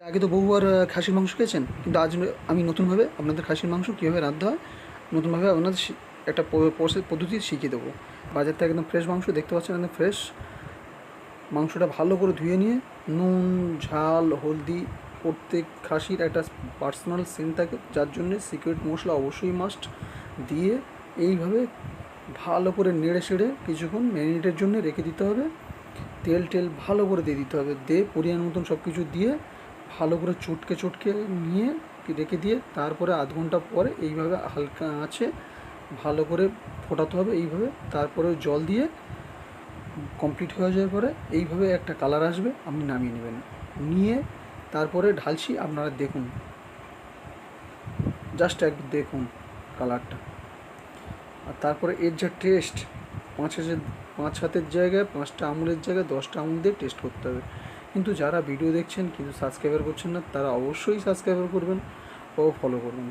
আগে তো বহুবার খাসির মাংস খেয়েছেন, কিন্তু আজ আমি নতুনভাবে আপনাদের খাসির মাংস কীভাবে রাঁধতে হয় নতুনভাবে আপনাদের একটা পদ্ধতি শিখিয়ে দেবো। বাজার থেকে একদম ফ্রেশ মাংস দেখতে পাচ্ছেন, একদম ফ্রেশ মাংসটা ভালো করে ধুয়ে নিয়ে নুন, ঝাল, হলদি, প্রত্যেক খাসির একটা পার্সোনাল সেন্ট থাকে, যার জন্যে সিক্রেট মশলা অবশ্যই মাস্ট দিয়ে এইভাবে ভালো করে নেড়ে সেড়ে কিছুক্ষণ ম্যারিনেটের জন্য রেখে দিতে হবে। তেল টেল ভালো করে দিয়ে দিতে হবে, দিয়ে পরিমাণ মতন সব কিছু দিয়ে ভালো করে চটকে চটকে নিয়ে রেখে দিয়ে তারপরে আধ ঘন্টা পরে এইভাবে হালকা আঁচে ভালো করে ফোটাতে হবে এইভাবে। তারপরে জল দিয়ে কমপ্লিট হয়ে যাওয়ার পরে এইভাবে একটা কালার আসবে, আপনি নামিয়ে নেবেন। নিয়ে তারপরে ঢালছি, আপনারা দেখুন, জাস্ট একবার দেখুন কালারটা। আর তারপরে এর যা টেস্ট, পাঁচ হাতের জায়গায় 5টা আঙুলের জায়গায় 10টা আঙুল দিয়ে টেস্ট করতে হবে। কিন্তু যারা ভিডিও দেখছেন কিন্তু সাবস্ক্রাইবার করছেন না, তারা অবশ্যই সাবস্ক্রাইবার করবেন ও ফলো করবেন।